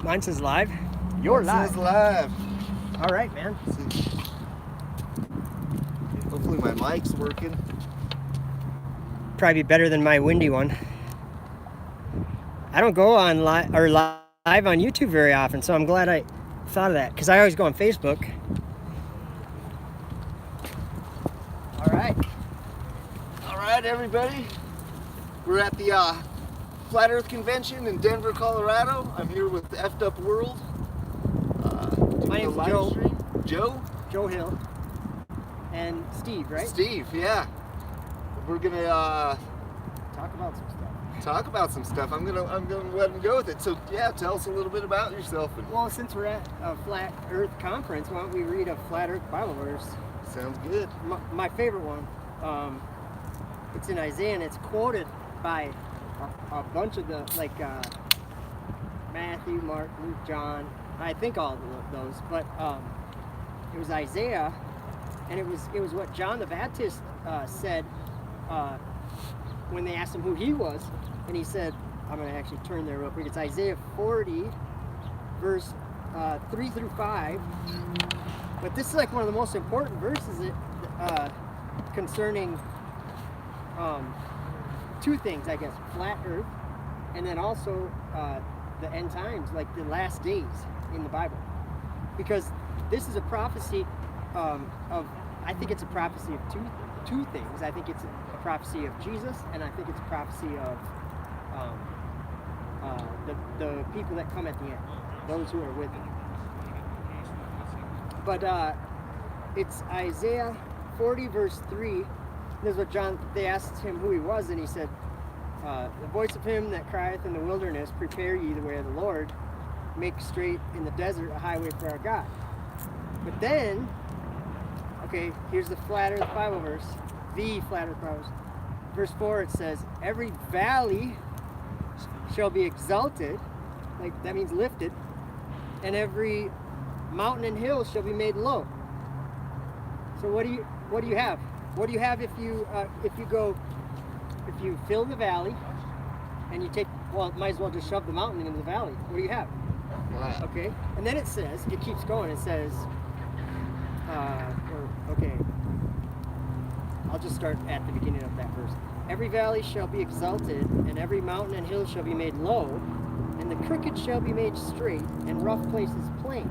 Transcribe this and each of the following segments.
Mine says live. You're live. Says live. All right, man. Hopefully my mic's working. Probably better than my windy one. I don't go on live on YouTube very often, so I'm glad I thought of that because I always go on Facebook. All right, everybody. We're at the Flat Earth Convention in Denver, Colorado. I'm here with the Effed Up World. My name's Joe. Joe Hill. And Steve, right? Steve, yeah. We're gonna talk about some stuff. I'm gonna let him go with it. So yeah, tell us a little bit about yourself. Well, since we're at a Flat Earth conference, why don't we read a Flat Earth Bible verse? Sounds good. My favorite one. It's in Isaiah, and it's quoted by a bunch of the Matthew, Mark, Luke, John. I think all of those, but it was Isaiah, and it was what John the Baptist said when they asked him who he was, and he said, I'm going to actually turn there real quick. It's Isaiah 40, verse 3 through 5. But this is like one of the most important verses concerning two things, I guess: flat Earth, and then also the end times, like the last days in the Bible. Because this is a prophecy I think it's a prophecy of two things. I think it's a prophecy of Jesus, and I think it's a prophecy of the people that come at the end, those who are with him. But it's Isaiah 40 verse 3. This is what they asked him who he was, and he said, the voice of him that crieth in the wilderness, prepare ye the way of the Lord, make straight in the desert a highway for our God. But then, okay, here's the Flat Earth Bible verse, the Flat Earth Bible verse. Verse 4, it says, every valley shall be exalted, like that means lifted, and every mountain and hill shall be made low. So what do you have? What do you have if you fill the valley and you might as well just shove the mountain into the valley. What do you have? Wow. Okay, and then it keeps going. It says, I'll just start at the beginning of that verse. Every valley shall be exalted, and every mountain and hill shall be made low, and the crooked shall be made straight, and rough places plain.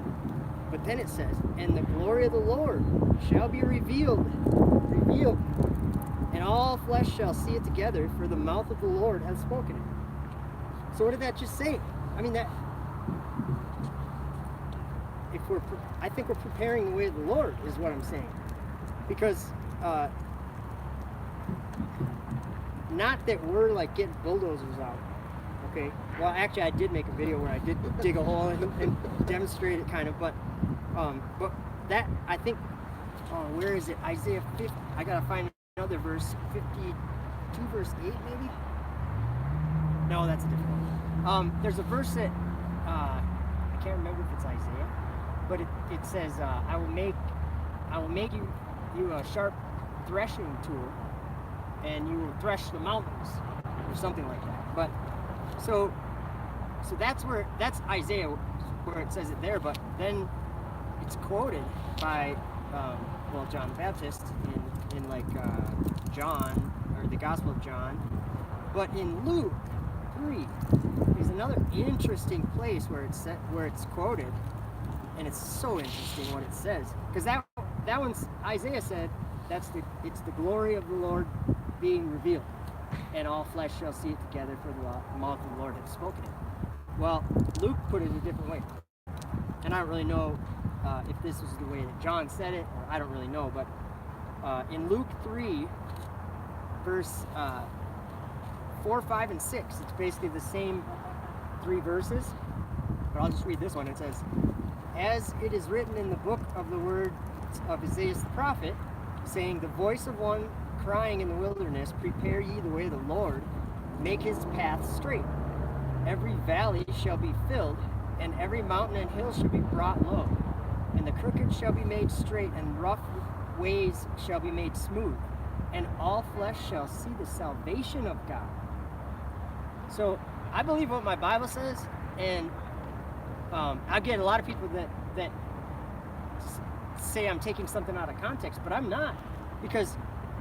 But then it says, and the glory of the Lord shall be revealed, and all flesh shall see it together, for the mouth of the Lord hath spoken it. So what did that just say? I mean, that I think we're preparing the way of the Lord, is what I'm saying. Because not that we're like getting bulldozers out, okay? Well, actually, I did make a video where I did dig a hole and demonstrate it, kind of. But that, I think, where is it? Isaiah 50. I gotta find another verse. 52, verse 8, maybe. No, that's a different one. There's a verse that I can't remember if it's Isaiah, but it says, I will make you a sharp threshing tool, and you will thresh the mountains, or something like that. But so that's Isaiah, where it says it there. But then it's quoted by John the Baptist in John, or the Gospel of John. But in Luke 3 is another interesting place where it's quoted, and it's so interesting what it says, because that one's, Isaiah said, it's the glory of the Lord being revealed, and all flesh shall see it together, for the mouth of the Lord hath spoken it. Well, Luke put it a different way, and I don't really know if this was the way that John said it, or I don't really know, but in Luke 3, verse 4, 5, and 6, it's basically the same three verses, but I'll just read this one. It says, as it is written in the book of the words of Isaiah the prophet, saying, the voice of one crying in the wilderness, prepare ye the way of the Lord, make his path straight. Every valley shall be filled, and every mountain and hill shall be brought low, and the crooked shall be made straight, and rough ways shall be made smooth, and all flesh shall see the salvation of God. So I believe what my Bible says, and I get a lot of people that say I'm taking something out of context, but I'm not, because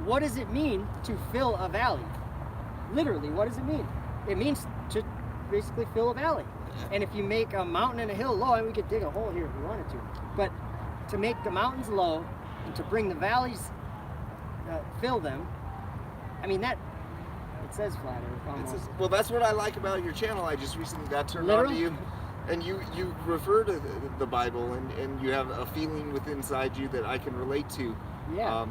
what does it mean to fill a valley? Literally, what does it mean? It means to basically fill a valley. And if you make a mountain and a hill low, and we could dig a hole here if we wanted to, but to make the mountains low and to bring the valleys, fill them, I mean, that, it says flat earth almost. Well, that's what I like about your channel. I just recently got turned on to you. And you refer to the Bible, and you have a feeling within inside you that I can relate to, Yeah.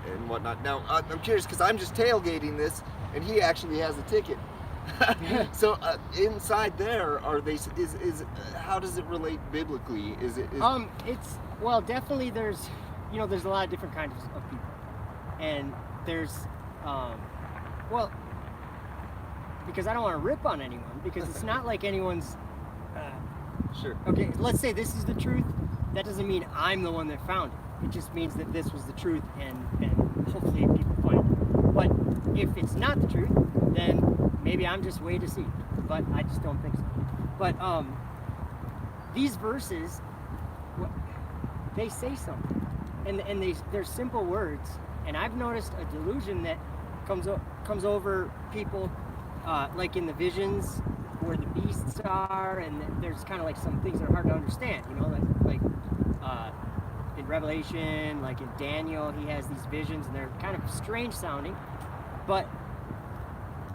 And whatnot. Now, I'm curious, because I'm just tailgating this, and he actually has a ticket. So inside there, are they? How does it relate biblically? Is it? It's, well, definitely there's a lot of different kinds of people, and there's well, because I don't want to rip on anyone, because it's not like anyone's. Sure. Okay, let's say this is the truth. That doesn't mean I'm the one that found it. It just means that this was the truth, and hopefully people find it. But if it's not the truth, then maybe I'm just way deceived. But I just don't think so. But these verses, they say something, and they're simple words. And I've noticed a delusion that comes over people, like in the visions, where the beasts are, and there's kind of like some things that are hard to understand, like in Revelation, like in Daniel, he has these visions, and they're kind of strange sounding, but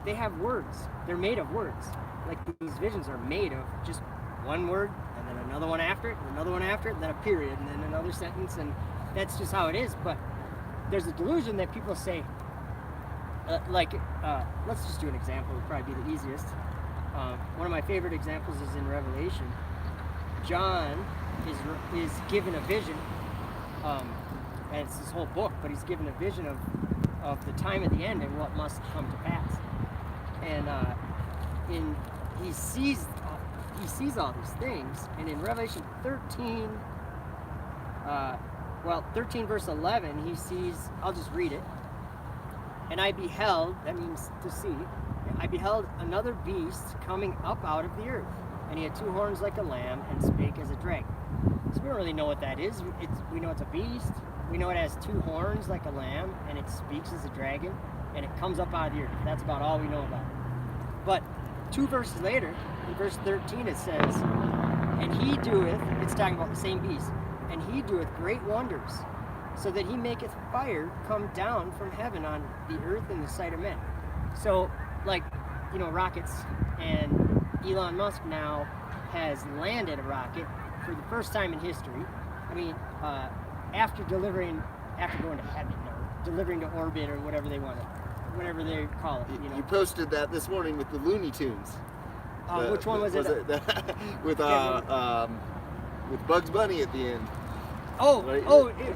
they have words. They're made of words. Like, these visions are made of just one word, and then another one after it, and another one after it, and then a period, and then another sentence, and that's just how it is. But there's a delusion that people say, let's just do an example, would probably be the easiest. One of my favorite examples is in Revelation. John is given a vision, and it's this whole book, but he's given a vision of the time at the end and what must come to pass. And he sees all these things, and in Revelation 13, 13 verse 11, he sees. I'll just read it. And I beheld, that means to see. I beheld another beast coming up out of the earth, and he had two horns like a lamb, and spake as a dragon. So we don't really know what that is. We know it's a beast. We know it has two horns like a lamb, and it speaks as a dragon, and it comes up out of the earth. That's about all we know about it. But 2 verses later, in verse 13, it says, and he doeth, it's talking about the same beast, and he doeth great wonders, so that he maketh fire come down from heaven on the earth in the sight of men. So, like, rockets, and Elon Musk now has landed a rocket for the first time in history. I mean, after going to heaven, or delivering to orbit, or whatever they call it. You posted that this morning with the Looney Tunes. Which one was it? With Bugs Bunny at the end. Oh, right?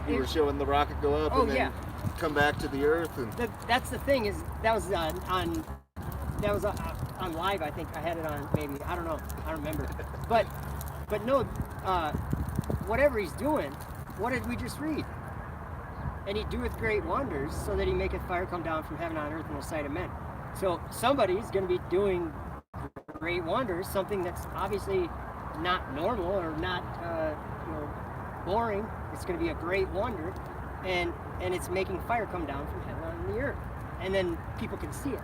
You were showing the rocket go up and then come back to the earth. And that's the thing, is that was on live. I think I had it on, maybe, I don't know, I don't remember. But no, whatever he's doing, what did we just read? And he doeth great wonders, so that he maketh fire come down from heaven on earth in the sight of men. So somebody's going to be doing great wonders, something that's obviously not normal, or not boring. It's going to be a great wonder, and it's making fire come down from heaven on the earth, and then people can see it.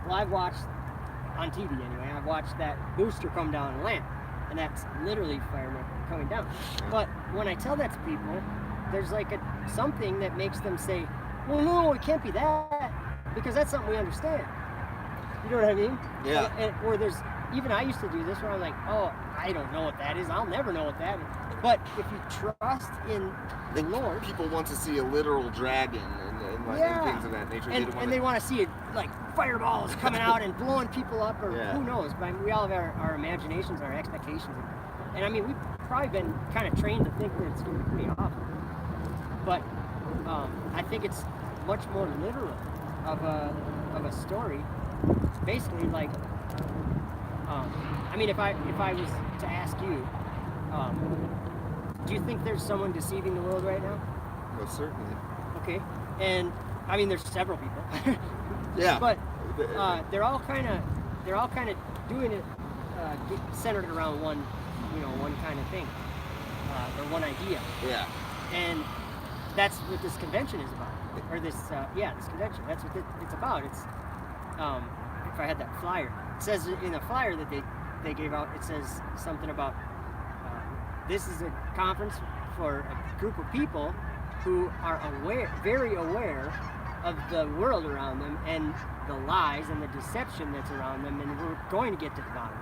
Well, I've watched on TV anyway. I've watched that booster come down and land, and that's literally fire coming down. But when I tell that to people, there's like something that makes them say, well, no, it can't be that, because that's something we understand. You know what I mean? Yeah. Or there's, even I used to do this, where I'm like, oh, I don't know what that is. I'll never know what that is. But if you trust in the Lord, people want to see a literal dragon and things of that nature. They want to see it, like fireballs coming out and blowing people up, or who knows. But I mean, we all have our imaginations, our expectations, and I mean, we've probably been kind of trained to think that it's going to be pretty awful. But I think it's much more literal of a story. Basically, like, I mean, if I was to ask you, do you think there's someone deceiving the world right now? Most certainly. Okay, and I mean, there's several people. Yeah. But they're all kind of doing it centered around one one kind of thing, or one idea. Yeah. And that's what this convention is about, or this convention. That's what it's about. It's if I had that flyer, it says in the flyer that they gave out, it says something about this is a conference for a group of people who are very aware of the world around them and the lies and the deception that's around them, and we're going to get to the bottom.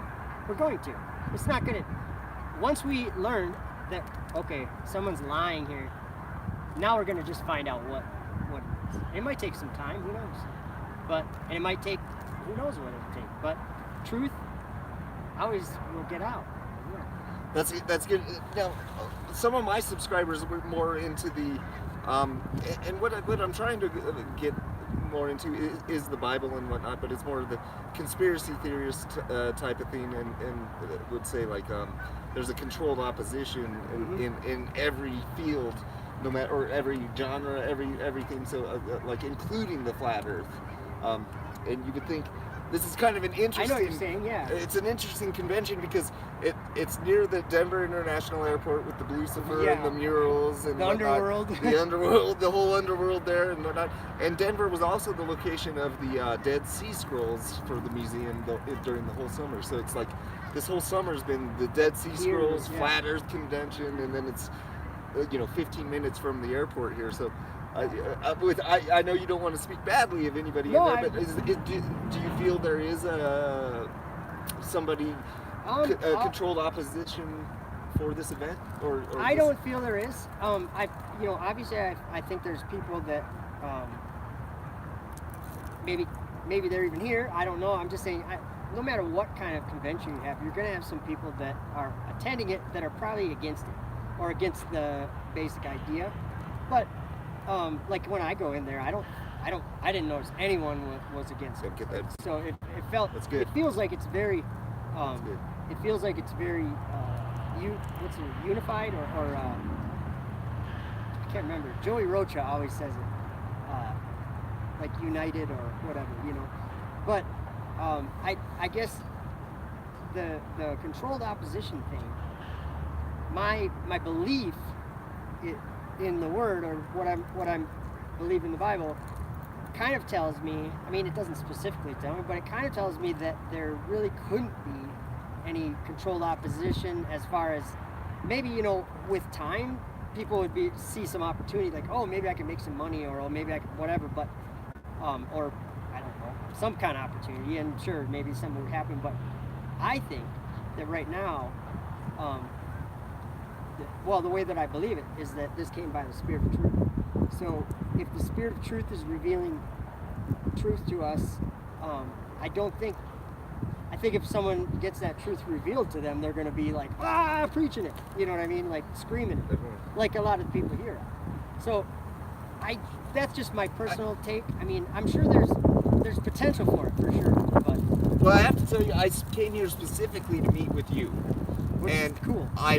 We're going to. It's not going to. Once we learn that, okay, someone's lying here, now we're going to just find out what it is. It might take some time, who knows? And it might take, who knows what it'll take. But truth always will get out. That's good. Now, some of my subscribers were more into the, and what I'm trying to get more into is the Bible and whatnot, but it's more of the conspiracy theorist type of thing, and would say like there's a controlled opposition in every field, no matter, or every genre, everything. So like including the flat Earth, and you would think. This is kind of an interesting. I know what you're saying, yeah. It's an interesting convention because it's near the Denver International Airport with the Lucifer and the murals and the underworld. The underworld, the whole underworld there and whatnot. And Denver was also the location of the Dead Sea Scrolls for the museum during the whole summer. So it's like this whole summer's been the Dead Sea Scrolls Flat Earth convention, and then it's 15 minutes from the airport here. So. I know you don't want to speak badly of anybody in there, but do you feel there is somebody controlled opposition for this event, or I don't feel there is. Obviously I think there's people that maybe they're even here. I don't know. I'm just saying. No matter what kind of convention you have, you're going to have some people that are attending it that are probably against it or against the basic idea, but. Like when I go in there, I didn't notice anyone was against it. Get that. So it felt. That's good. It feels like it's very. It feels like it's very. Unified or I can't remember. Joey Rocha always says it. Like united or whatever, But I guess the controlled opposition thing. My belief. In the Word, or what I'm believe in the Bible, kind of tells me. I mean, it doesn't specifically tell me, but it kind of tells me that there really couldn't be any controlled opposition. As far as maybe with time, people would see some opportunity, like, oh, maybe I can make some money, or maybe I can whatever. But or I don't know, some kind of opportunity, and sure, maybe something would happen. But I think that right now. The way that I believe it is that this came by the Spirit of Truth. So if the Spirit of Truth is revealing truth to us, I think if someone gets that truth revealed to them, they're going to be like, preaching it. You know what I mean? Like screaming it, like a lot of people here. So that's just my personal take. I mean, I'm sure there's potential for it, for sure. But well, I have to tell you, I came here specifically to meet with you. And cool. I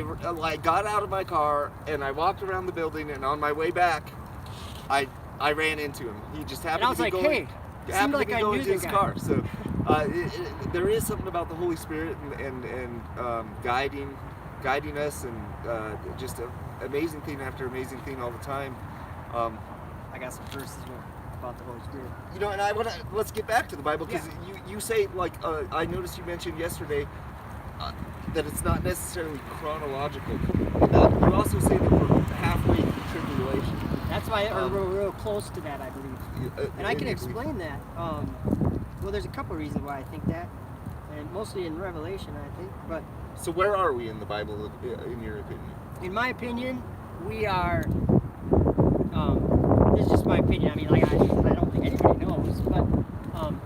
got out of my car and I walked around the building, and on my way back, I ran into him. He just happened to be going. Happened to be going to his car. So there is something about the Holy Spirit and guiding us, and just an amazing thing after amazing thing all the time. I got some verses about the Holy Spirit. And let's get back to the Bible, because you say, like, I noticed you mentioned yesterday. That it's not necessarily chronological. You also say that we're halfway through tribulation. That's why we're real close to that, I believe. And I can explain that. Well, there's a couple reasons why I think that, and mostly in Revelation, I think. But so where are we in the Bible, in your opinion? In my opinion, we are. This is just my opinion. I mean, like I don't think anybody knows, but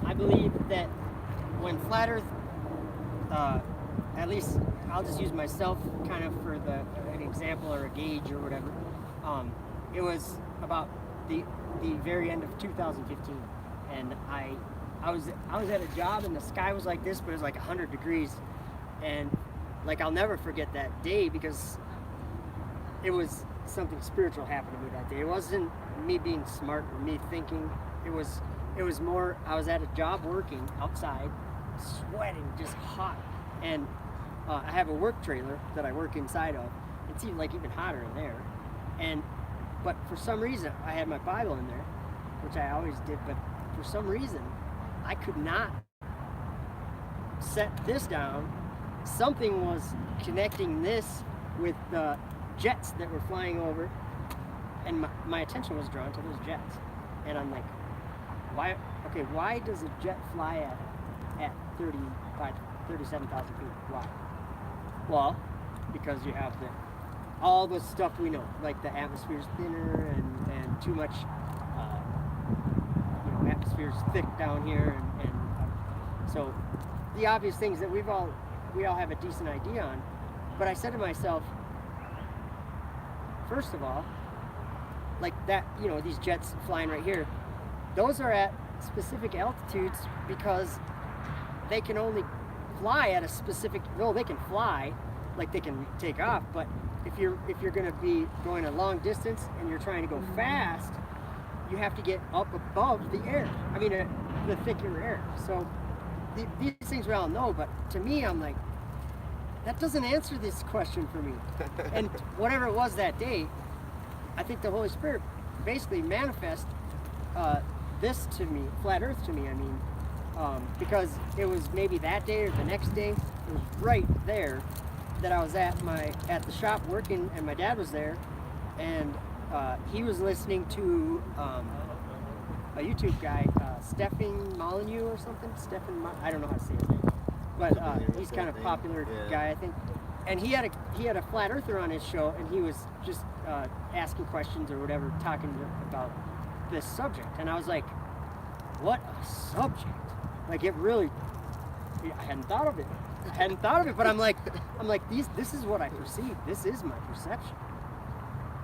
I believe that when Flat Earth. At least I'll just use myself kind of for an example or a gauge or whatever. It was about the very end of 2015, and I was at a job, and the sky was like this, but it was like 100 degrees, and like I'll never forget that day, because it was something spiritual happened to me that day. It wasn't me being smart or me thinking. It was more, I was at a job working outside, sweating, just hot, and I have a work trailer that I work inside of. It's even like even hotter in there, but for some reason I had my Bible in there, which I always did. But for some reason, I could not set this down. Something was connecting this with the jets that were flying over, and my attention was drawn to those jets. And I'm like, why? Okay, why does a jet fly at 37,000 feet? Why? Well, because you have all the stuff we know, like the atmosphere's thinner and too much, atmosphere's thick down here, and so the obvious things that we all have a decent idea on. But I said to myself, first of all, like that, these jets flying right here, those are at specific altitudes because they can only fly at a specific, well, they can fly, like they can take off, but if you're going to be going a long distance and you're trying to go fast, you have to get up above the air. I mean, the thicker air. So these things we all know, but to me, I'm like, that doesn't answer this question for me. And whatever it was that day, I think the Holy Spirit basically manifest this to me, flat Earth to me. I mean, because it was maybe that day or the next day. It was right there that I was at the shop working, and my dad was there, and he was listening to a YouTube guy, Stephen Molyneux or something. I don't know how to say his name, but he's kind of popular guy, I think. And he had a flat earther on his show, and he was just asking questions or whatever, talking about this subject. And I was like, what a subject! Like, it really, I hadn't thought of it. But I'm like, this is what I perceive. This is my perception.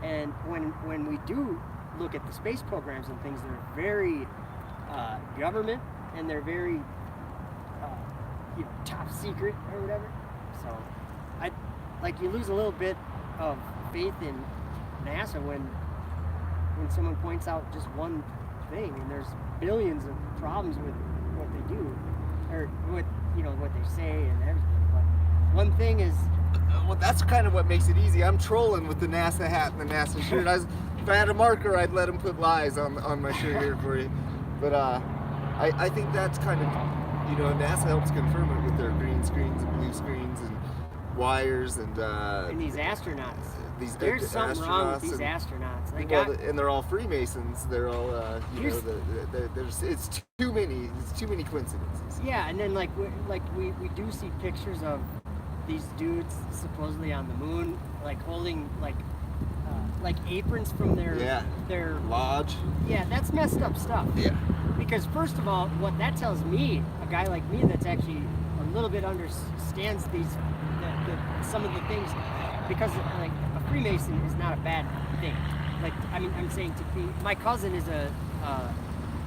And when we do look at the space programs and things, they're very government, and they're very top secret or whatever. So you lose a little bit of faith in NASA when someone points out just one thing, and there's billions of problems with what they do, or what they say and everything. But one thing is, well, that's kind of what makes it easy. I'm trolling with the NASA hat and the NASA shirt. If I had a marker, I'd let them put lies on my shirt here for you. But I think that's kind of, NASA helps confirm it with their green screens and blue screens and wires and these astronauts. There's something wrong with these astronauts. And they're all Freemasons. They're all, it's too many coincidences. Yeah, and then we do see pictures of these dudes supposedly on the moon, like holding like aprons from their lodge. Yeah, that's messed up stuff. Yeah. Because first of all, what that tells me, a guy like me that's actually a little bit understands some of the things, because like a Freemason is not a bad thing. Like, I mean, I'm saying to be, my cousin is a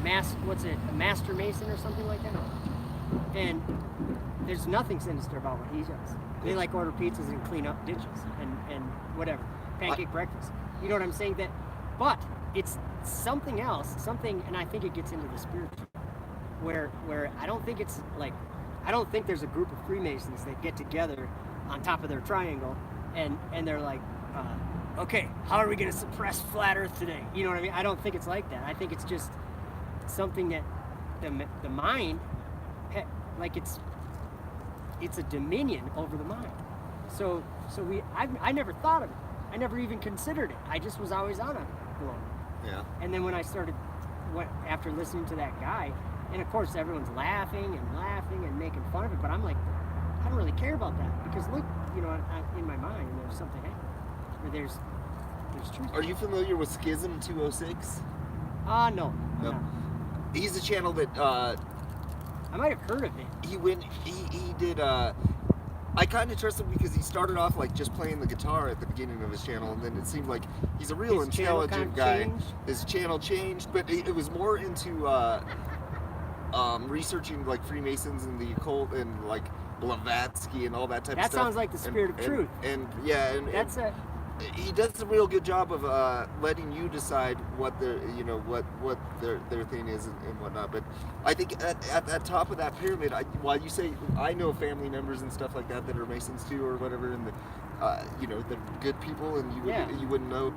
master mason or something like that, and there's nothing sinister about what he does. They like order pizzas and clean up ditches and whatever, pancake breakfast. You know what I'm saying? But it's something else, and I think it gets into the spiritual, where I don't think there's a group of Freemasons that get together on top of their triangle and they're like, okay, how are we going to suppress flat Earth today? You know what I mean? I don't think it's like that. I think it's just something that the mind, like it's a dominion over the mind. So I never thought of it. I never even considered it. I just was always on a blow. Yeah. And then when I started, after listening to that guy, and of course everyone's laughing and making fun of it, but I'm like, I don't really care about that, because look, in my mind, there's something happening. There's truth. Are you familiar with Schism 206? No. He's a channel that I might have heard of it. He did I kind of trust him because he started off like just playing the guitar at the beginning of his channel, and then it seemed like he's a real intelligent guy. Changed. His channel changed, but it was more into researching like Freemasons and the occult and like Blavatsky and all that type of stuff. That sounds like the spirit of truth. And that's he does a real good job of letting you decide what their what their thing is and whatnot. But I think at the top of that pyramid, while you say I know family members and stuff like that that are Masons too or whatever, and they're good people and you wouldn't know,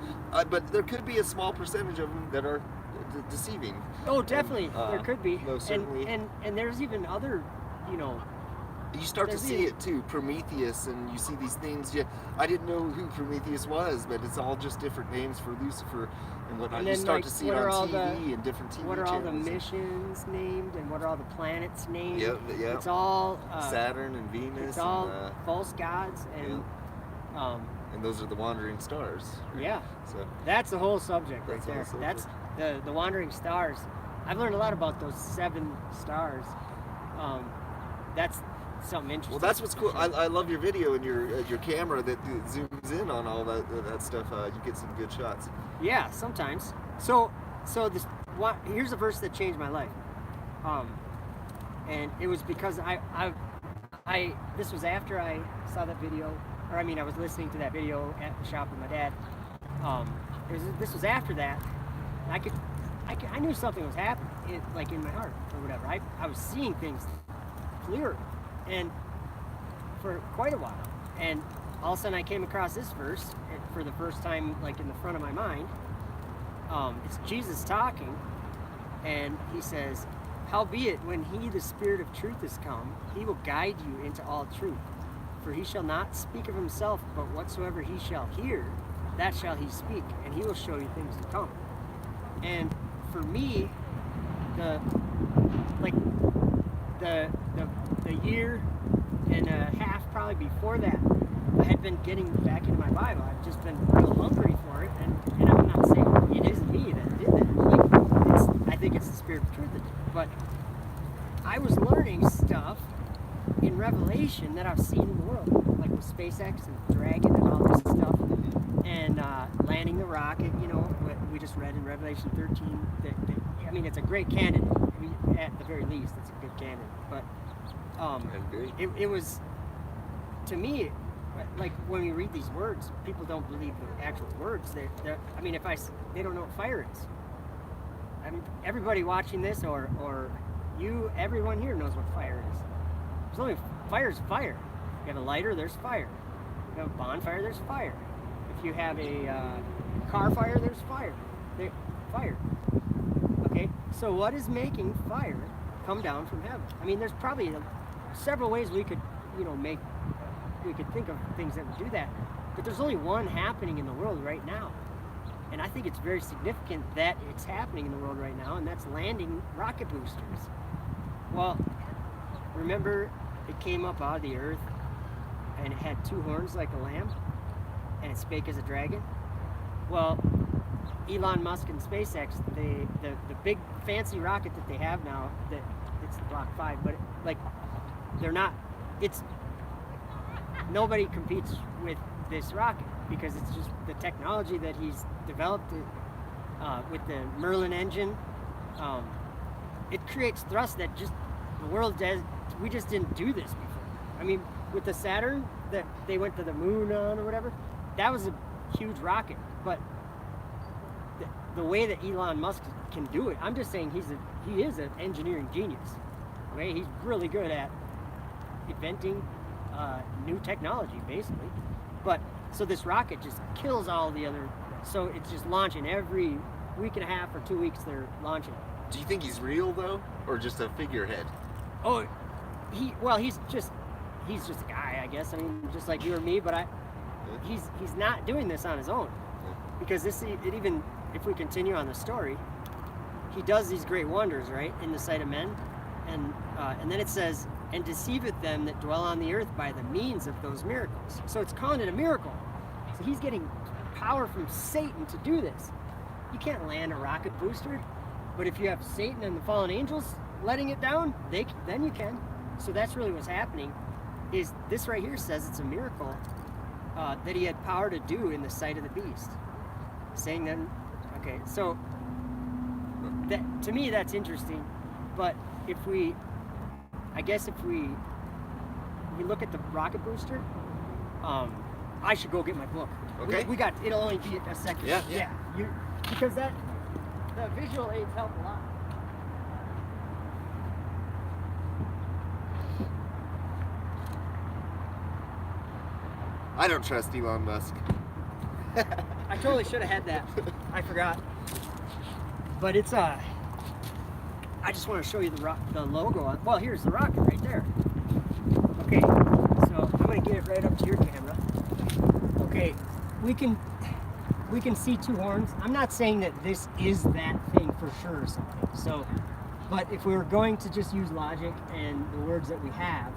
but there could be a small percentage of them that are deceiving. Oh, definitely, there could be. No, certainly. And there's even other, You start to see it too, Prometheus, and you see these things. I didn't know who Prometheus was, but it's all just different names for Lucifer and whatnot. And then, you start to see it on TV and different TV channels. What are all the missions named, and what are all the planets named? Yep. It's all Saturn and Venus. It's all false gods, and and those are the wandering stars. Right? Yeah. So that's the whole subject right there. That's the wandering stars. I've learned a lot about those 7 stars. That's something interesting. Well, that's what's cool. I love your video and your camera that zooms in on all that stuff. You get some good shots. Yeah, sometimes. So this here's a verse that changed my life. And it was because I this was after I saw that video, or I mean I was listening to that video at the shop with my dad. This was after that. I knew something was happening, like in my heart or whatever. I was seeing things clearer, and for quite a while. And all of a sudden I came across this verse for the first time, like in the front of my mind. It's Jesus talking, and he says, "Howbeit, when he, the Spirit of truth, is come, he will guide you into all truth. For he shall not speak of himself, but whatsoever he shall hear, that shall he speak, and he will show you things to come." And for me, the year and a half probably before that, I had been getting back into my Bible. I've just been real hungry for it, and I'm not saying it isn't me that did that. I think it's the Spirit of truth that did it. But I was learning stuff in Revelation that I've seen in the world, like with SpaceX and Dragon and all this stuff, and landing the rocket. What we just read in Revelation 13. I mean, it's a great canon. At the very least, it's a good canon. But it was, to me, like when we read these words, people don't believe the actual words. They don't know what fire is. I mean, everybody watching this, or everyone here knows what fire is. Fire is fire. You have a lighter, there's fire. You have a bonfire, there's fire. If you have a car fire, there's fire. Fire. Okay, so what is making fire come down from heaven? I mean, there's probably several ways we could think of things that would do that, but there's only one happening in the world right now, and I think it's very significant that it's happening in the world right now, and that's landing rocket boosters. Well, remember, it came up out of the earth, and it had 2 horns like a lamb, and it spake as a dragon. Well, Elon Musk and SpaceX, the big fancy rocket that they have now, that it's the Block 5, but they're not. Nobody competes with this rocket because it's just the technology that he's developed with the Merlin engine. It creates thrust that just the world does. We just didn't do this before. I mean, with the Saturn that they went to the moon on or whatever, that was a huge rocket, but the way that Elon Musk can do it, I'm just saying he is an engineering genius. Okay, he's really good at inventing new technology, basically. But so this rocket just kills all the other. So it's just launching every week and a half or 2 weeks. They're launching. Do you think he's real though, or just a figurehead? Oh, he's just a guy, I guess. I mean, just like you or me. But he's not doing this on his own, because even if we continue on the story, he does these great wonders, right, in the sight of men, and then it says, and deceiveth them that dwell on the earth by the means of those miracles. So it's calling it a miracle. So he's getting power from Satan to do this. You can't land a rocket booster, but if you have Satan and the fallen angels letting it down, then you can. So that's really what's happening. Is this right here says it's a miracle that he had power to do in the sight of the beast. Saying that, okay, so that, to me that's interesting. But if we look at the rocket booster, I should go get my book. Okay. We got, it'll only be a second. Yeah. Because the visual aids help a lot. I don't trust Elon Musk. I totally should have had that. I forgot. But it's I just want to show you the logo. Well, here's the rocket right there. Okay, so I'm gonna get it right up to your camera. Okay, we can see two horns. I'm not saying that this is that thing for sure or something. So, but if we were going to just use logic and the words that we have,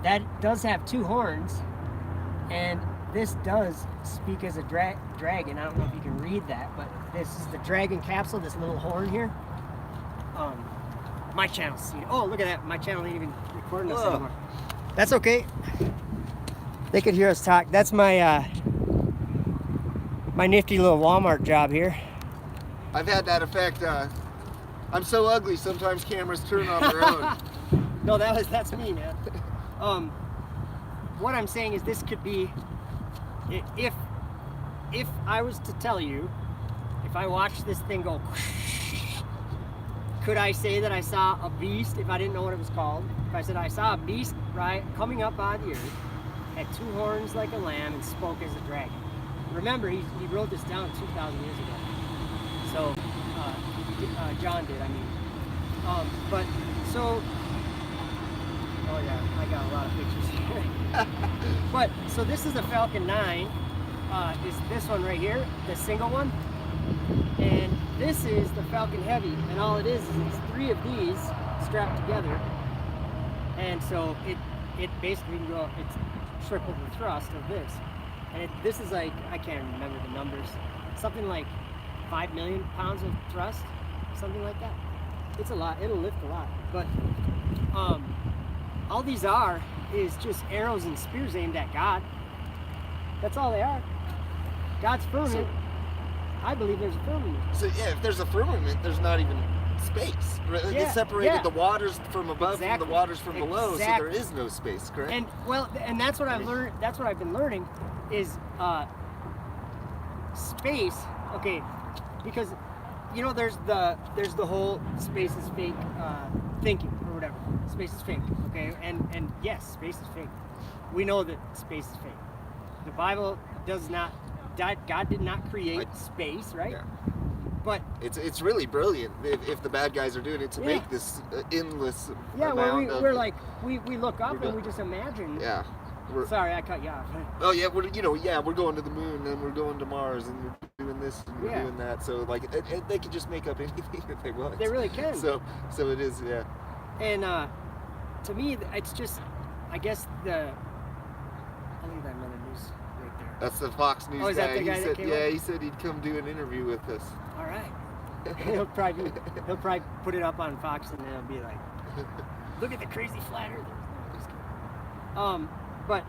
that does have two horns, and this does speak as a dragon. I don't know if you can read that, but this is the dragon capsule, this little horn here. My channel's seen. Oh, look at that. My channel ain't even recording us anymore. That's okay. They could hear us talk. That's my my nifty little Walmart job here. I've had that effect. I'm so ugly, sometimes cameras turn on their own. No, that's me, man. What I'm saying is this could be, if I was to tell you, if I watched this thing go, could I say that I saw a beast if I didn't know what it was called? If I said I saw a beast, right, coming up out of the earth, had two horns like a lamb and spoke as a dragon. Remember, he wrote this down 2,000 years ago. So, John did, I mean. But, so, oh yeah, I got a lot of pictures here. But, so this is the Falcon 9, is this one right here, the single one. And this is the Falcon Heavy, and all it is it's three of these strapped together. And so it basically can go, it's triple the thrust of this. And this is like, I can't remember the numbers, something like 5 million pounds of thrust, something like that. It's a lot, it'll lift a lot. But all these are is just arrows and spears aimed at God. That's all they are. God's firmament. I believe there's a firmament. So yeah, if there's a firmament, there's not even space. Right? Yeah, It separated yeah. the waters from above Exactly. from the waters from below, so Exactly. there is no space, correct? And well, and that's what I've learned. That's what I've been learning is space. Okay, because you know there's the whole space is fake thinking or whatever. Space is fake. Okay, and yes, space is fake. We know that space is fake. The Bible does not. God did not create space, right? Yeah. But it's really brilliant if the bad guys are doing it to Yeah. make this endless yeah, amount of. we're like we look up We're and we just imagine. Yeah. Sorry, I cut you off. Oh yeah, we're going to the moon and we're going to Mars and we're doing this and we're doing that. So like they can just make up anything that they want. They really can. So it is, yeah. And to me, it's just, I guess I'll leave that minute news right there. That's the Fox News Oh, is that guy. the guy He that said, came yeah, up? he said he'd come do an interview with us. All right. he'll probably put it up on Fox and it'll be like, look at the crazy flat earthers. But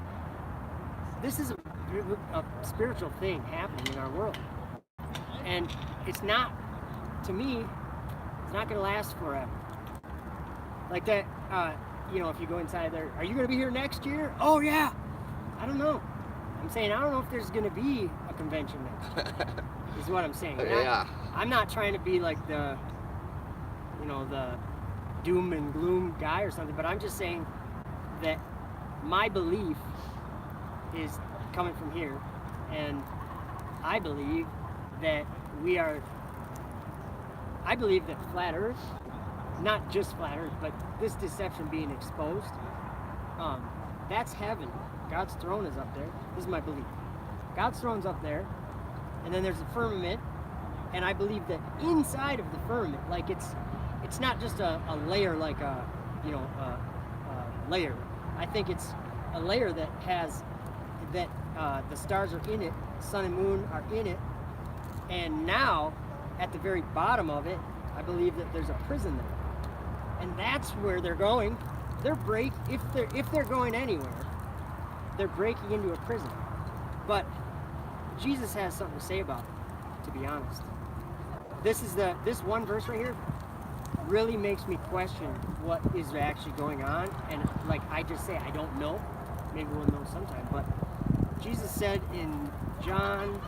this is a spiritual thing happening in our world, and it's not, to me, it's not going to last forever. Like that, you know, if you go inside there, are you going to be here next year? Oh yeah. I don't know. I'm saying I don't know if there's going to be a convention next year. Is what I'm saying. Yeah. I'm not trying to be like the, you know, the doom and gloom guy or something, but I'm just saying that my belief is coming from here, and I believe that I believe that flat earth, not just flat earth, but this deception being exposed, that's heaven. God's throne is up there. This is my belief. God's throne's up there, and then there's a firmament, and I believe that inside of the firmament, like it's not just a layer like a, you know, a layer. I think it's a layer that has, that the stars are in it, sun and moon are in it, and now at the very bottom of it, I believe that there's a prison there, and that's where they're going. If they're going anywhere, they're breaking into a prison. But Jesus has something to say about it, to be honest. This one verse right here really makes me question what is actually going on, and like I just say, I don't know. Maybe we'll know sometime, but Jesus said in John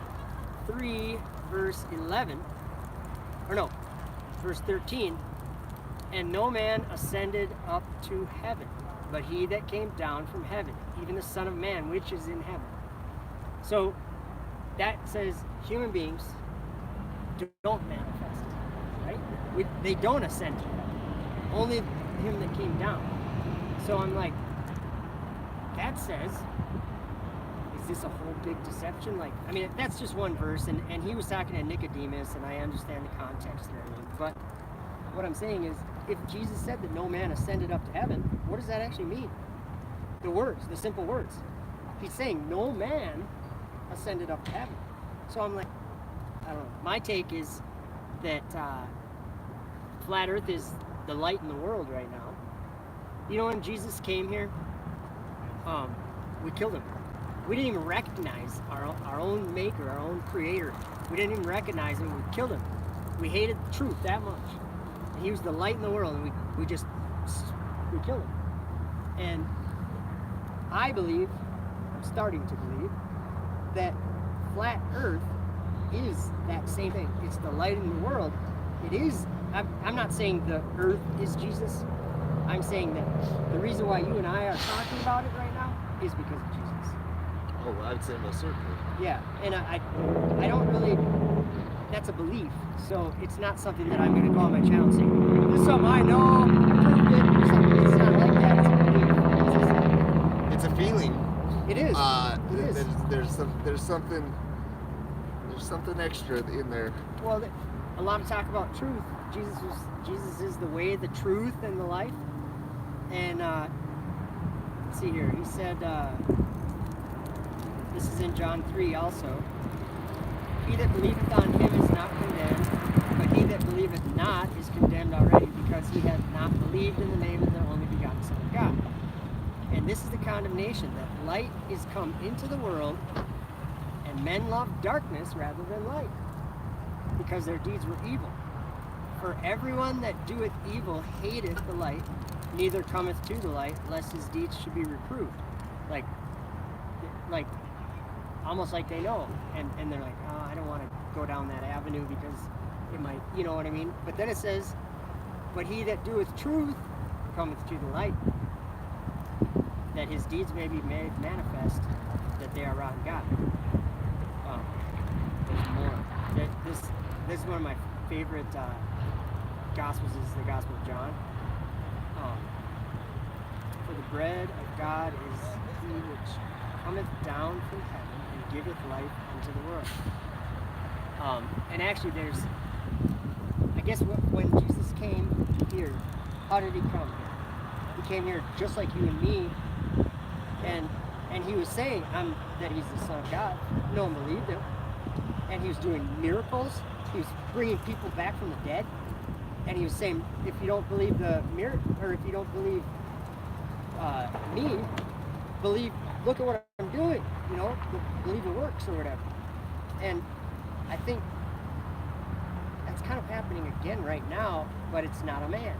3, verse 11, or no, verse 13, and no man ascended up to heaven, but he that came down from heaven, even the Son of Man, which is in heaven. So that says human beings don't manifest, right? They don't ascend to heaven. Only him that came down. So I'm like, that says, is this a whole big deception? Like, I mean, that's just one verse, and he was talking to Nicodemus, and I understand the context and everything. But what I'm saying is, if Jesus said that no man ascended up to heaven, what does that actually mean? The words, the simple words. He's saying no man ascended up to heaven. So I'm like, I don't know. My take is that flat earth is the light in the world right now. You know, when Jesus came here, we killed him. We didn't even recognize our own maker, our own creator. We didn't even recognize him. We killed him. We hated the truth that much. And he was the light in the world, and we killed him. And I believe, I'm starting to believe, that flat earth is that same thing. It's the light in the world. It is, I'm not saying the earth is Jesus. I'm saying that the reason why you and I are talking about it right now is because of Jesus. Oh, I would say most certainly. Yeah, and I don't really, that's a belief. So it's not something that I'm going to go on my channel and say, this is something I know, prove it, or something. It's not like that. It's a belief. It's a feeling. It is. It is. There's something extra in there. Well, a lot of talk about truth. Jesus is the way, the truth, and the life. And let's see here. He said, this is in John 3 also. He that believeth on him is not condemned, but he that believeth not is condemned already, because he hath not believed in the name of the only begotten Son of God. And this is the condemnation, that light is come into the world, and men love darkness rather than light, because their deeds were evil. For everyone that doeth evil hateth the light, neither cometh to the light, lest his deeds should be reproved. Like almost like they know, and they're like, oh, I don't want to go down that avenue because it might, you know what I mean? But then it says, but he that doeth truth cometh to the light, that his deeds may be made manifest, that they are wrought in God. There's more. This is one of my favorite Gospels, is the Gospel of John. For the bread of God is he which cometh down from heaven and giveth life unto the world. And actually there's, I guess when Jesus came here, how did he come here? He came here just like you and me, and he was saying that he's the Son of God. No one believed him. And he was doing miracles. He was bringing people back from the dead. And he was saying, if you don't believe the miracle, or if you don't believe me, look at what I'm doing, you know, believe the works or whatever. And I think that's kind of happening again right now, but it's not a man.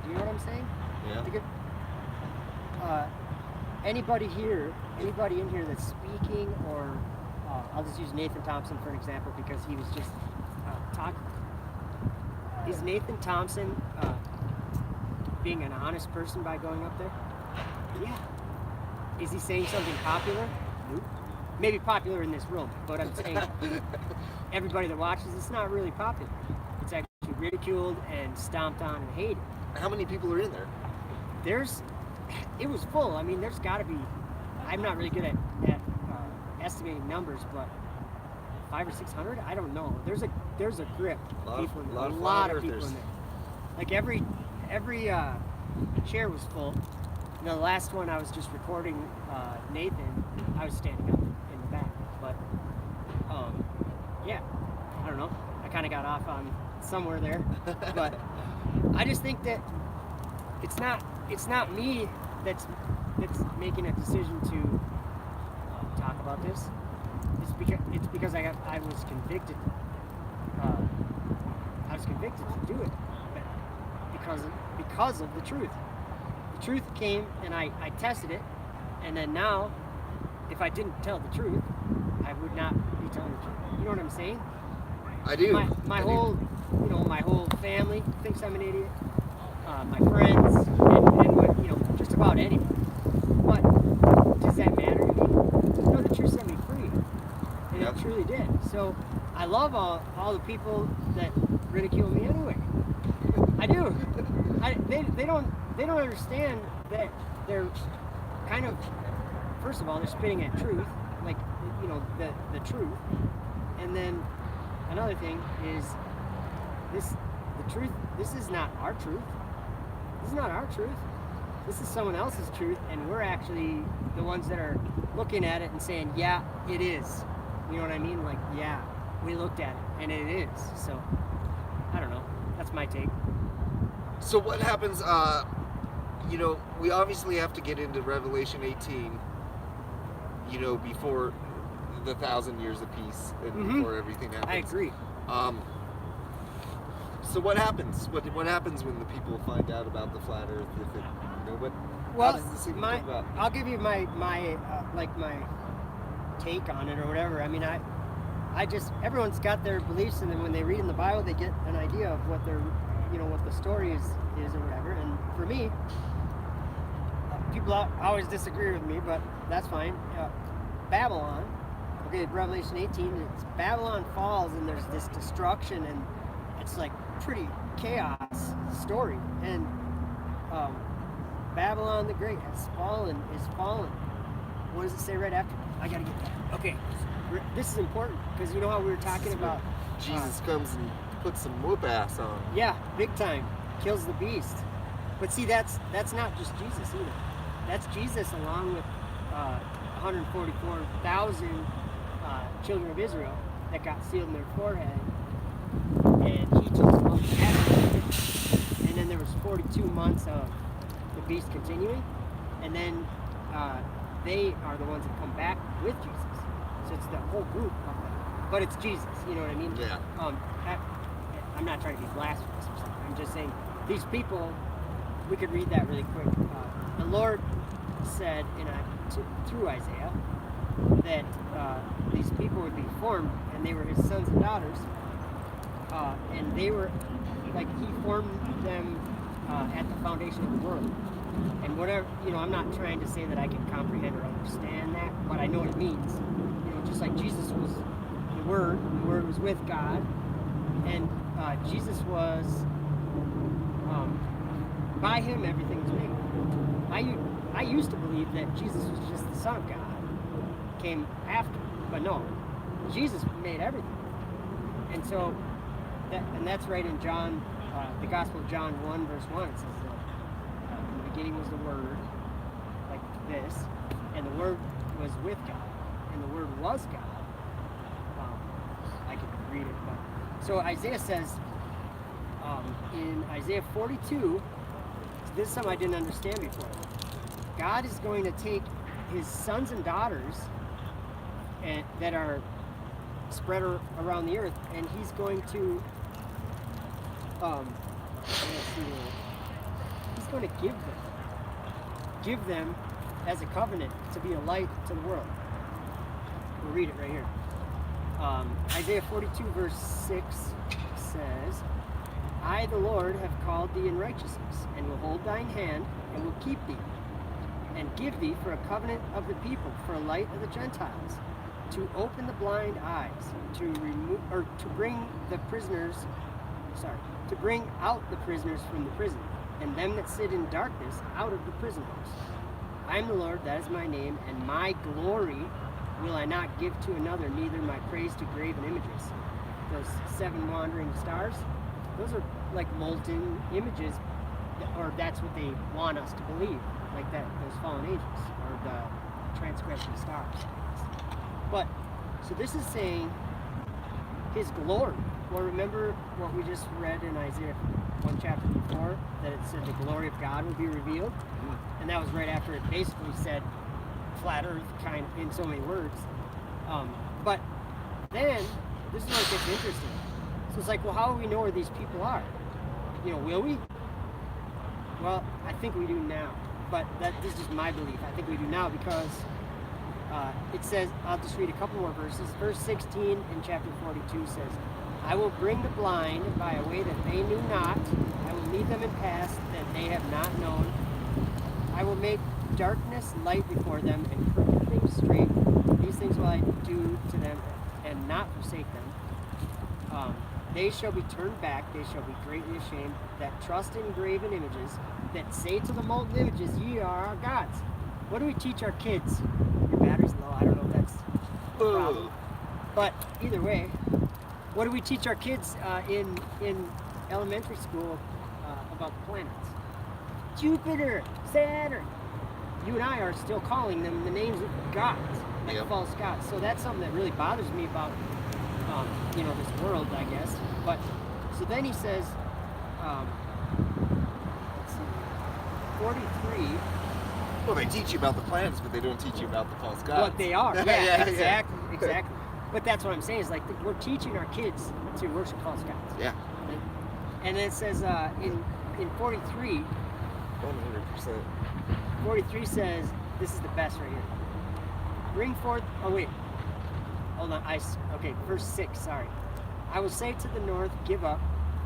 Do you know what I'm saying? Yeah. Anybody in here that's speaking, or I'll just use Nathan Thompson for an example, because he was just talking. Is Nathan Thompson being an honest person by going up there? Yeah. Is he saying something popular? Nope. Maybe popular in this room, but I'm saying everybody that watches, it's not really popular. It's actually ridiculed and stomped on and hated. How many people are in there? It was full. I mean, there's got to be, I'm not really good at estimating numbers, but 500 or 600, I don't know. There's a grip. A lot of people in there. Like every chair was full. You know, the last one I was just recording Nathan, I was standing up in the back. But yeah, I don't know. I kind of got off on somewhere there, but I just think that it's not me that's making a decision to talk about this. It's because I was convicted. I was convicted to do it because of the truth. The truth came, and I tested it, and then now if I didn't tell the truth, I would not be telling the truth. You know what I'm saying? I do. My I do. whole, my whole family thinks I'm an idiot. My friends, and what, just about anyone. But does that matter to me? No, the truth set me free, and Yep. it truly did. So I love all the people that ridicule me anyway. I do. They don't understand that they're kind of, first of all, they're spitting at truth, like the truth, and then another thing is the truth. This is not our truth. This is not our truth. This is someone else's truth, and we're actually the ones that are looking at it and saying, yeah, it is. You know what I mean? Like, yeah, we looked at it, and it is. So, I don't know. That's my take. So what happens, we obviously have to get into Revelation 18, before the 1,000 years of peace and before everything happens. I agree. So what happens? What happens when the people find out about the flat Earth? Well, how does this even come about? I'll give you my take on it or whatever. I mean, I just, everyone's got their beliefs, and then when they read in the Bible, they get an idea of what their, what the story is or whatever. And for me, people always disagree with me, but that's fine. Babylon, okay, Revelation 18, it's Babylon falls, and there's this destruction, and it's like pretty chaos story. And Babylon the Great is fallen. What does it say right after? I gotta get that. Okay, this is important because you know how we were talking about Jesus comes and puts some whoop ass on. Yeah, big time. Kills the beast. But see, that's not just Jesus either. That's Jesus along with 144,000 children of Israel that got sealed in their forehead, and he took them up to heaven. And then there was 42 months of the beast continuing, and then they are the ones that come back with Jesus. So it's the whole group of them. But it's Jesus, you know what I mean? Yeah. I'm not trying to be blasphemous or something. I'm just saying these people, we could read that really quick. The Lord said through Isaiah that these people would be formed, and they were his sons and daughters, and they were, like, he formed them at the foundation of the world. And whatever, I'm not trying to say that I can comprehend or understand that, but I know what it means. Just like Jesus was the Word was with God, and Jesus was, by him everything was made. I used to believe that Jesus was just the Son of God, came after, but no, Jesus made everything. And so, that's right in John, the Gospel of John 1, verse 1, it says that in the beginning was the Word, like this, and the Word was with God, and the Word was God. I could read it, but so Isaiah says in Isaiah 42, this is something I didn't understand before. God is going to take his sons and daughters that are spread around the earth, and he's going to he's going to give them as a covenant to be a light to the world. We'll read it right here. Isaiah 42 verse 6 says, I, the Lord, have called thee in righteousness, and will hold thine hand, and will keep thee, and give thee for a covenant of the people, for a light of the Gentiles, to open the blind eyes, to bring out the prisoners from the prison, and them that sit in darkness out of the prison house. I am the Lord, that is my name, and my glory will I not give to another, neither my praise to graven images. Those 7 wandering stars, those are like molten images, or that's what they want us to believe, like that, those fallen angels, or the transgression stars. But, so this is saying his glory. Well, remember what we just read in Isaiah 1 chapter before, that it said the glory of God will be revealed? And that was right after it basically said flat earth, kind of, in so many words. But then, this is where it gets interesting. So it's like, well, how do we know where these people are? Will we? Well, I think we do now. But this is just my belief. I think we do now because It says, I'll just read a couple more verses. Verse 16 in chapter 42 says, I will bring the blind by a way that they knew not. I will lead them in paths that they have not known. I will make darkness light before them and crooked things straight. These things will I do to them and not forsake them. They shall be turned back, they shall be greatly ashamed, that trust in graven images, that say to the molten images, ye are our gods. What do we teach our kids? Your battery's low, I don't know if that's a problem. But either way, what do we teach our kids in elementary school about the planets? Jupiter, Saturn. You and I are still calling them the names of gods, like false gods. So that's something that really bothers me about this world, I guess. But so then he says, let's see, 43. Well, they teach you about the planets, but they don't teach you about the false gods. What they are, yeah, exactly. But that's what I'm saying is like we're teaching our kids to worship false gods. Yeah. And then it says in 43. 100%. 43 says, this is the best right here. Bring forth, oh wait, hold on, okay, verse 6, sorry. I will say to the north, give up,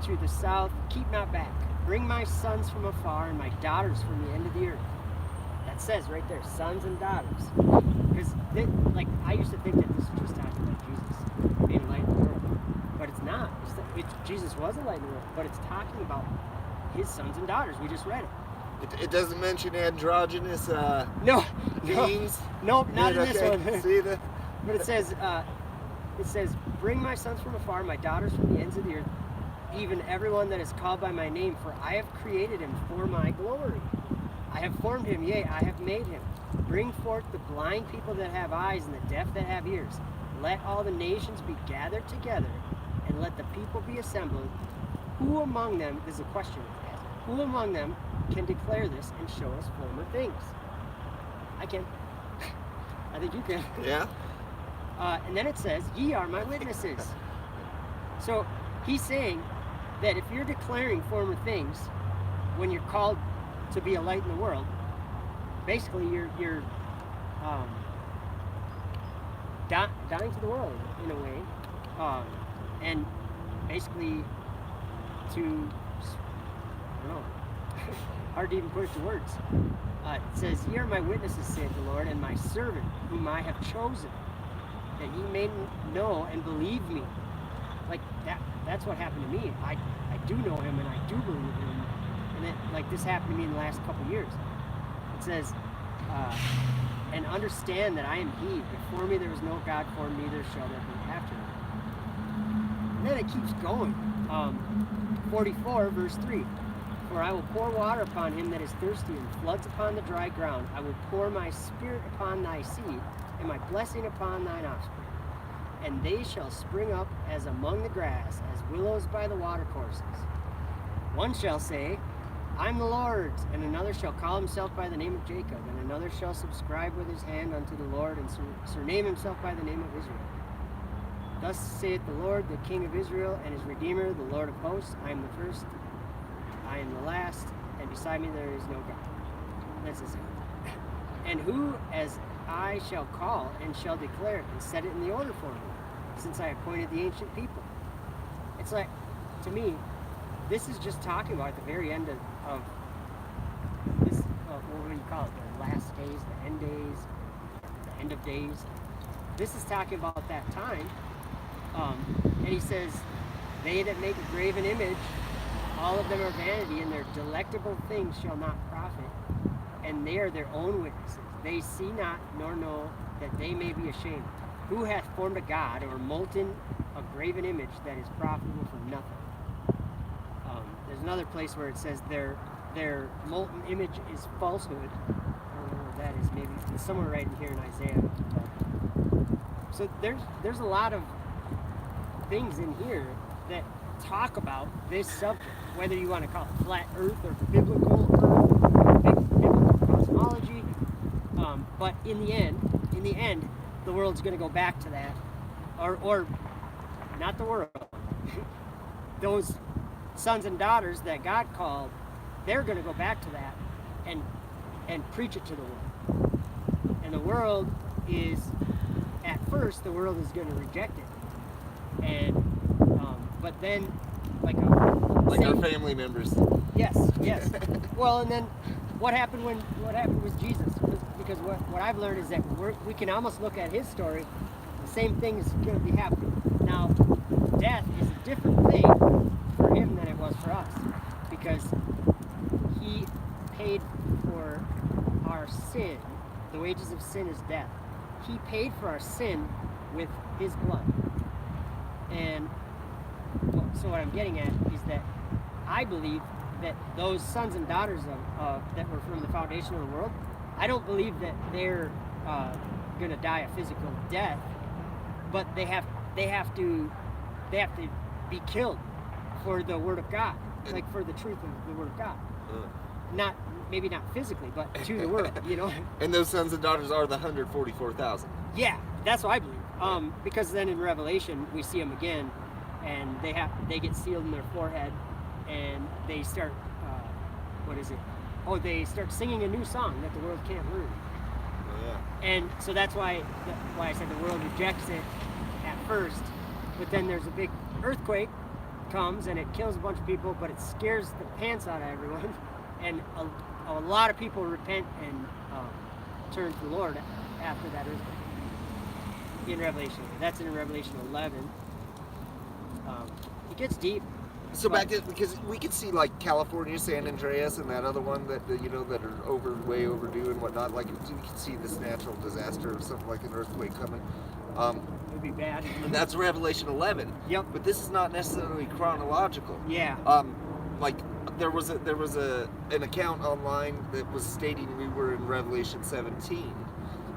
to the south, keep not back. Bring my sons from afar and my daughters from the end of the earth. That says right there, sons and daughters. Because, I used to think that this was just talking about Jesus being a light in the world. But it's not. Jesus was a light in the world, but it's talking about his sons and daughters. We just read it. It doesn't mention androgynous beings. Nope, not in this one. See that? But it says, bring my sons from afar, my daughters from the ends of the earth, even everyone that is called by my name, for I have created him for my glory. I have formed him, yea, I have made him. Bring forth the blind people that have eyes and the deaf that have ears. Let all the nations be gathered together, and let the people be assembled. Who among them, this is a question, who among them can declare this and show us former things? I can. I think you can. Yeah. And then it says, ye are my witnesses. So he's saying that if you're declaring former things when you're called to be a light in the world, basically you're dying to the world in a way, and basically to, I don't know, hard to even put it to words. It says, ye are my witnesses, saith the Lord, and my servant whom I have chosen, that ye may know and believe me. Like that's what happened to me. I do know him and I do believe him. And then this happened to me in the last couple years. It says, and understand that I am he. Before me there was no God formed, neither shall there be after me. And then it keeps going. 44 verse 3. For I will pour water upon him that is thirsty, and floods upon the dry ground. I will pour my spirit upon thy seed, and my blessing upon thine offspring. And they shall spring up as among the grass, as willows by the watercourses. One shall say, I'm the Lord's, and another shall call himself by the name of Jacob, and another shall subscribe with his hand unto the Lord, and surname himself by the name of Israel. Thus saith the Lord, the King of Israel, and his Redeemer, the Lord of hosts, I am the first, I am the last, and beside me there is no God. That's the same. And who as I shall call, and shall declare it, and set it in the order for me, since I appointed the ancient people. It's like, to me, this is just talking about at the very end of this, what do you call it, the last days, the end days, the end of days. This is talking about that time. And he says, they that make a graven image, all of them are vanity, and their delectable things shall not profit, and they are their own witnesses. They see not, nor know, that they may be ashamed. Who hath formed a god, or molten a graven image that is profitable for nothing? There's another place where it says their molten image is falsehood. I don't know what that is. Maybe it's somewhere right in here in Isaiah. So there's a lot of things in here that talk about this subject, whether you want to call it flat Earth or biblical cosmology. But in the end, the world's going to go back to that, or not the world. Those sons and daughters that God called, they're going to go back to that and preach it to the world. And the world is at first the world is going to reject it, and but then like our family members. Yes. Well, and then what happened with Jesus? Because what I've learned is that we can almost look at his story. The same thing is going to be happening. Now, death is a different thing for him than it was for us, because he paid for our sin. The wages of sin is death. He paid for our sin with his blood. And so what I'm getting at is that I believe that those sons and daughters of that were from the foundation of the world, I don't believe that they're going to die a physical death, but they have to be killed for the word of God, like for the truth of the word of God. Maybe not physically, but to the word, you know. And those sons and daughters are the 144,000. Yeah, that's what I believe. Because then in Revelation we see them again, and they get sealed in their forehead, and they start they start singing a new song that the world can't learn. Oh, yeah. And so that's why I said the world rejects it at first, but then there's a big earthquake comes and it kills a bunch of people, but it scares the pants out of everyone, and a lot of people repent and turn to the Lord after that earthquake. In Revelation, that's in Revelation 11. It gets deep. So back to, because we could see like California, San Andreas, and that other one that that are way overdue and whatnot. Like you can see this natural disaster or something like an earthquake coming. It would be bad. And that's Revelation 11. Yep. But this is not necessarily chronological. Yeah. Like there was an account online that was stating we were in Revelation 17.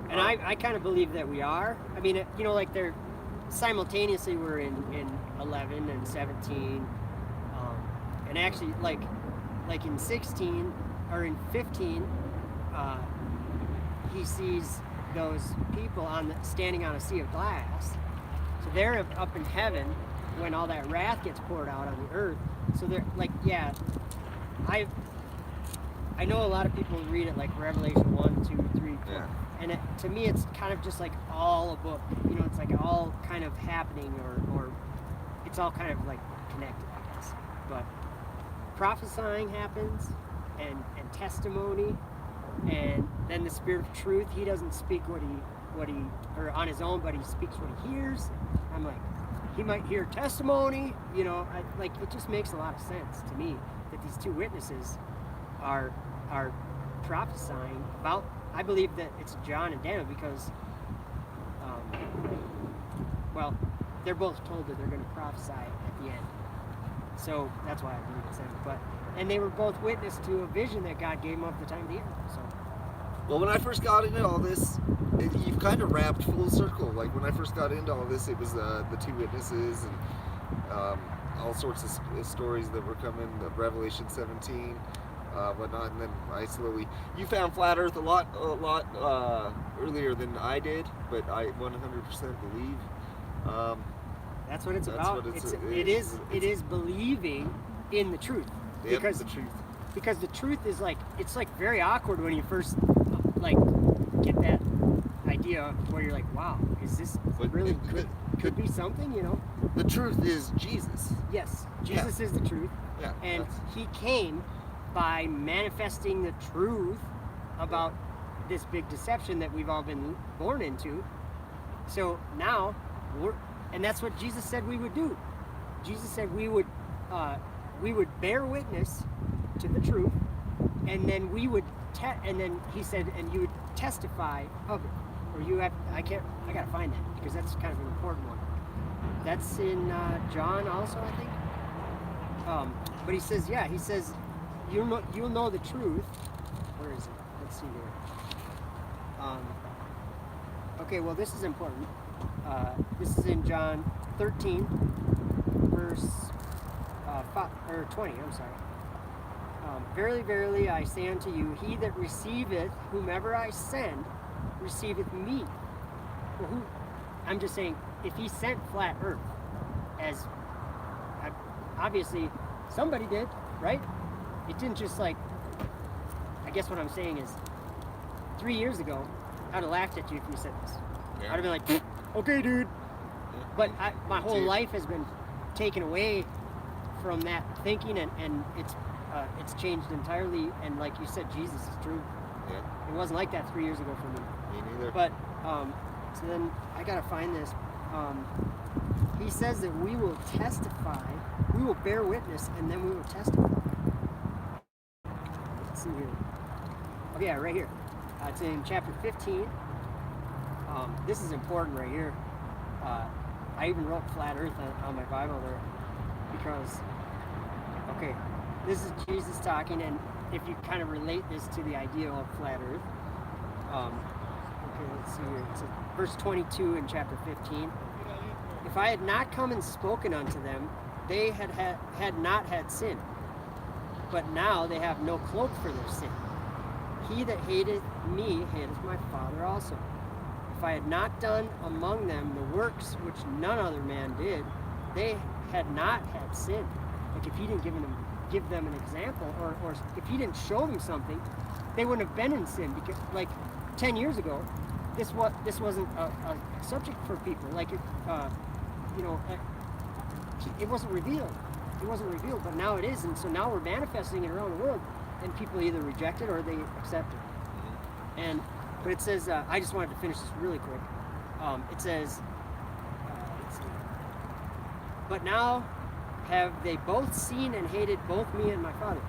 And I kind of believe that we are. I mean, like they're simultaneously we're in 11 and 17. And actually, like in 16 or in 15, he sees those people standing on a sea of glass. So they're up in heaven when all that wrath gets poured out on the earth. So they're like, yeah, I know a lot of people read it like Revelation 1, 2, 3, 4. Yeah. And to me, it's kind of just like all a book. It's like all kind of happening, or it's all kind of like connected, I guess. But prophesying happens, and testimony, and then the Spirit of truth. He doesn't speak what he or on his own, but he speaks what he hears. I'm like, he might hear testimony. It just makes a lot of sense to me that these two witnesses are prophesying about. I believe that it's John and Daniel because, they're both told that they're going to prophesy at the end. So that's why I believe it's them. And they were both witness to a vision that God gave them of the time of the end. So. Well, when I first got into all this, you've kind of wrapped full circle. Like when I first got into all this, it was the two witnesses and all sorts of stories that were coming, the Revelation 17, whatnot, and then you found flat Earth a lot earlier than I did, but I 100% believe. That's what it's about. It is believing in the truth. Yep, the truth. Because the truth is it's very awkward when you first get that idea where you're like, wow, is this really could be something, The truth is Jesus. Yes, Jesus is the truth. Yeah, and he came by manifesting the truth about this big deception that we've all been born into. So now and that's what Jesus said we would do. Jesus said we would bear witness to the truth, and then we would and then he said, and you would testify of it. Or I gotta find that because that's kind of an important one. That's in John also, I think. But he says, you'll know the truth. Where is it? Let's see here. Okay, well, this is important. This is in John 13, verse 20. I'm sorry. Verily, verily, I say unto you, he that receiveth whomever I send, receiveth me. Well, I'm just saying, if he sent flat Earth, as obviously somebody did, right? It didn't just I guess what I'm saying is, 3 years ago, I'd have laughed at you if you said this. Yeah. I'd have been like, okay, dude. Yeah. But my whole Dude. life has been taken away from that thinking, and it's changed entirely. And like you said, Jesus is true. Yeah. It wasn't like that 3 years ago for me. Me neither. But so then I gotta find this. He says that we will testify, we will bear witness, and then we will testify. Let's see here. Oh yeah, right here. It's in chapter 15. This is important right here. I even wrote flat earth on my Bible there because, okay, this is Jesus talking, and if you kind of relate this to the idea of flat earth, okay, let's see here. It's verse 22 in chapter 15. If I had not come and spoken unto them, they had not had sin. But now they have no cloak for their sin. He that hated me hateth my Father also. If I had not done among them the works which none other man did, they had not had sin. Like if he didn't give them an example, or if he didn't show them something, they wouldn't have been in sin. Because like 10 years ago, this wasn't a subject for people. Like it wasn't revealed. It wasn't revealed, but now it is, and so now we're manifesting it around the world, and people either reject it or they accept it. But it says, I just wanted to finish this really quick. It says, let's see. But now have they both seen and hated both me and my Father.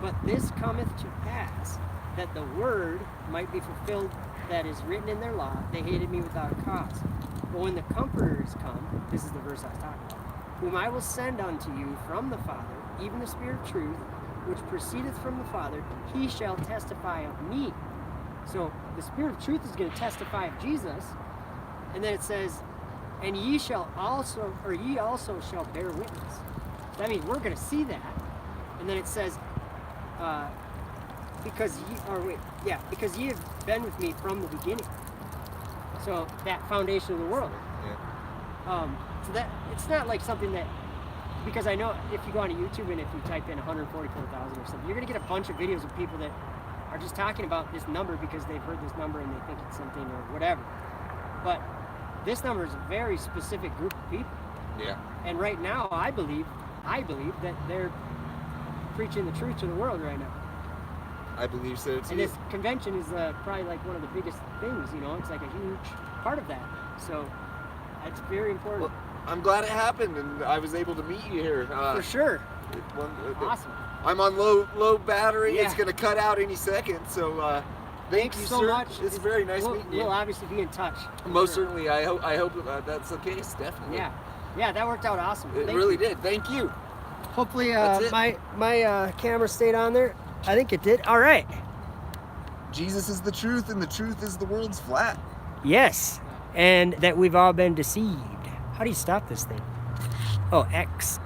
But this cometh to pass, that the word might be fulfilled that is written in their law, they hated me without a cause. But when the Comforter is come, this is the verse I was talking about, whom I will send unto you from the Father, even the Spirit of truth, which proceedeth from the Father, he shall testify of me. So the Spirit of truth is going to testify of Jesus. And then it says, and ye also shall bear witness. That means we're going to see that. And then it says, because ye have been with me from the beginning. So that foundation of the world. Yeah. So that it's not like something that, because I know if you go on YouTube and if you type in 144,000 or something, you're going to get a bunch of videos of people that are just talking about this number because they've heard this number and they think it's something or whatever. But this number is a very specific group of people. Yeah. And right now, I believe that they're preaching the truth to the world right now. I believe so too. And this convention is probably like one of the biggest things, it's like a huge part of that. So it's very important. Well, I'm glad it happened and I was able to meet you here. For sure. Awesome. I'm on low battery. Yeah. It's going to cut out any second. So thank you so sir. much. It's very nice meeting you. We'll obviously be in touch. Most certainly. I hope that's the case. Definitely. Yeah, that worked out awesome. It really did. Thank you. Hopefully my camera stayed on there. I think it did. All right. Jesus is the truth and the truth is the world's flat. Yes. And that we've all been deceived. How do you stop this thing? Oh, X.